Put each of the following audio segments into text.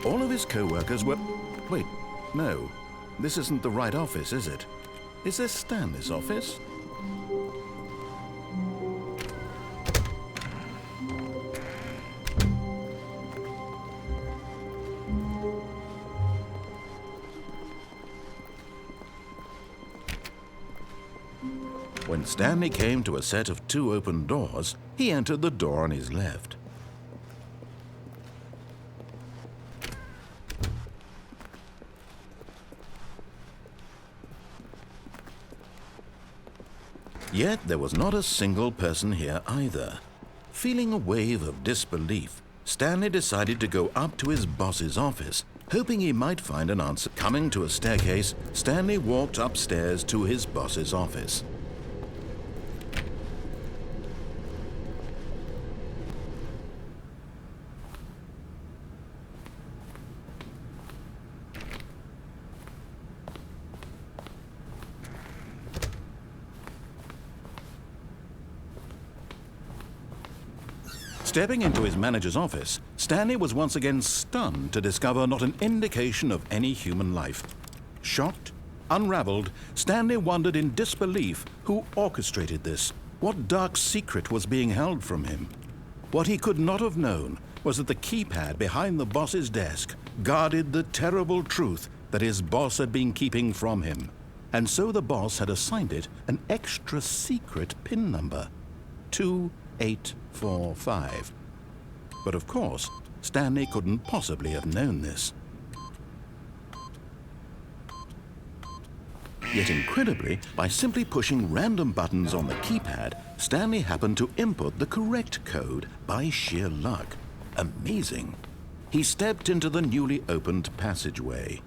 All of his co-workers were... Wait, no. This isn't the right office, is it? Is this Stanley's office? When Stanley came to a set of 2 open doors, he entered the door on his left. Yet there was not a single person here either. Feeling a wave of disbelief, Stanley decided to go up to his boss's office, hoping he might find an answer. Coming to a staircase, Stanley walked upstairs to his boss's office. Stepping into his manager's office, Stanley was once again stunned to discover not an indication of any human life. Shocked, unraveled, Stanley wondered in disbelief who orchestrated this, what dark secret was being held from him. What he could not have known was that the keypad behind the boss's desk guarded the terrible truth that his boss had been keeping from him. And so the boss had assigned it an extra secret PIN number, 2845. But of course, Stanley couldn't possibly have known this. Yet incredibly, by simply pushing random buttons on the keypad, Stanley happened to input the correct code by sheer luck. Amazing. He stepped into the newly opened passageway.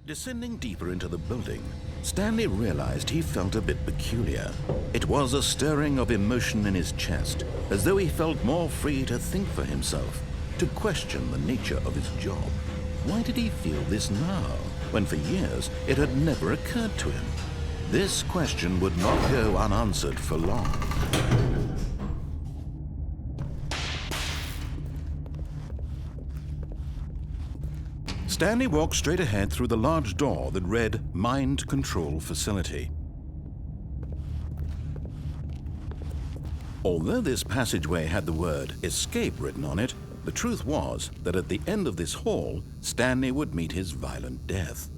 Descending deeper into the building, Stanley realized he felt a bit peculiar. It was a stirring of emotion in his chest, as though he felt more free to think for himself, to question the nature of his job. Why did he feel this now, when for years it had never occurred to him? This question would not go unanswered for long. Stanley walked straight ahead through the large door that read Mind Control Facility. Although this passageway had the word Escape written on it, the truth was that at the end of this hall, Stanley would meet his violent death.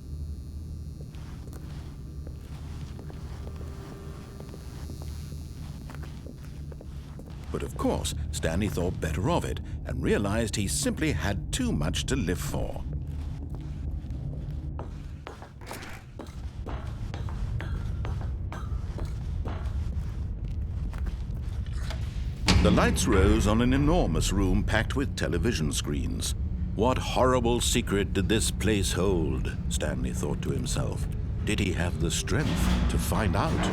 But of course, Stanley thought better of it and realized he simply had too much to live for. The lights rose on an enormous room packed with television screens. What horrible secret did this place hold? Stanley thought to himself. Did he have the strength to find out?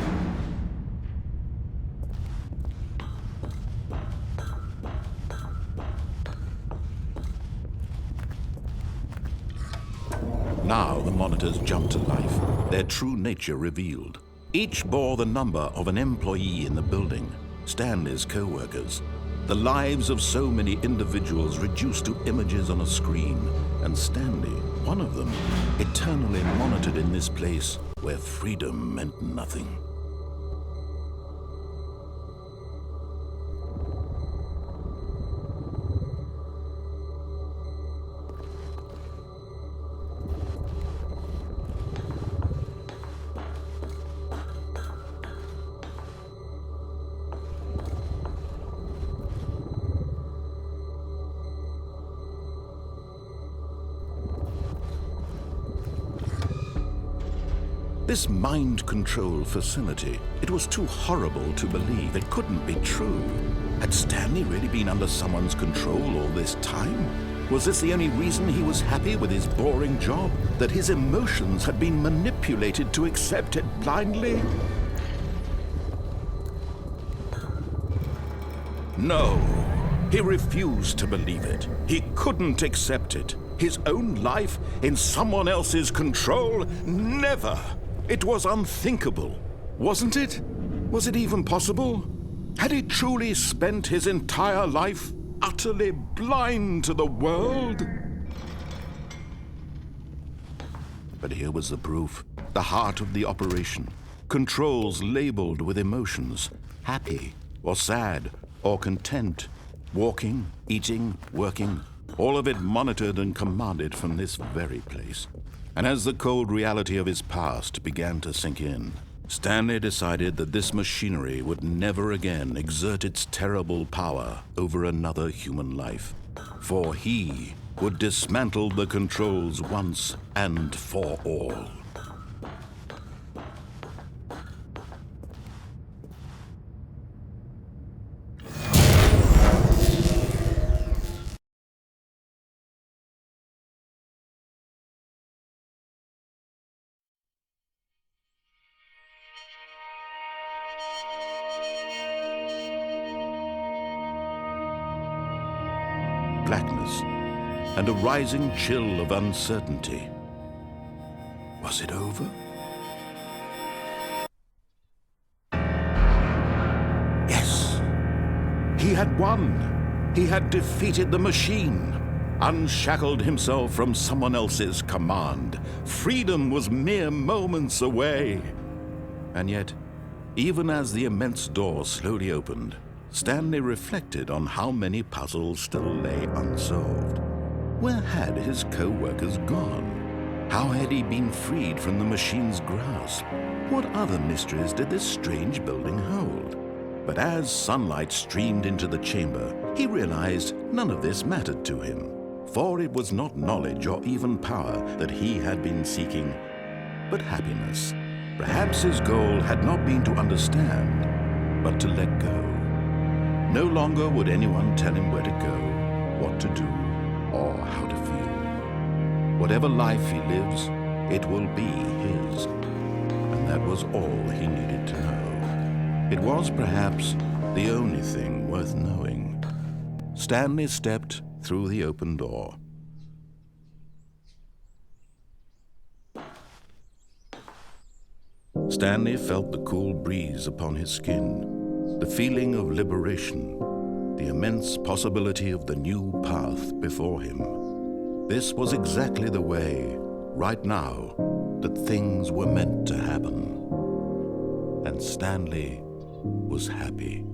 Now the monitors jumped to life, their true nature revealed. Each bore the number of an employee in the building. Stanley's co-workers, the lives of so many individuals reduced to images on a screen, and Stanley, one of them, eternally monitored in this place where freedom meant nothing. This mind control facility, it was too horrible to believe. It couldn't be true. Had Stanley really been under someone's control all this time? Was this the only reason he was happy with his boring job? That his emotions had been manipulated to accept it blindly? No, he refused to believe it. He couldn't accept it. His own life in someone else's control? Never! It was unthinkable, wasn't it? Was it even possible? Had he truly spent his entire life utterly blind to the world? But here was the proof, the heart of the operation. Controls labeled with emotions, happy or sad or content, walking, eating, working, all of it monitored and commanded from this very place. And as the cold reality of his past began to sink in, Stanley decided that this machinery would never again exert its terrible power over another human life. For he would dismantle the controls once and for all. Blackness and a rising chill of uncertainty. Was it over? Yes! He had won! He had defeated the machine, unshackled himself from someone else's command. Freedom was mere moments away. And yet, even as the immense door slowly opened, Stanley reflected on how many puzzles still lay unsolved. Where had his co-workers gone? How had he been freed from the machine's grasp? What other mysteries did this strange building hold? But as sunlight streamed into the chamber, he realized none of this mattered to him, for it was not knowledge or even power that he had been seeking, but happiness. Perhaps his goal had not been to understand, but to let go. No longer would anyone tell him where to go, what to do, or how to feel. Whatever life he lives, it will be his. And that was all he needed to know. It was perhaps the only thing worth knowing. Stanley stepped through the open door. Stanley felt the cool breeze upon his skin, the feeling of liberation, the immense possibility of the new path before him. This was exactly the way, right now, that things were meant to happen. And Stanley was happy.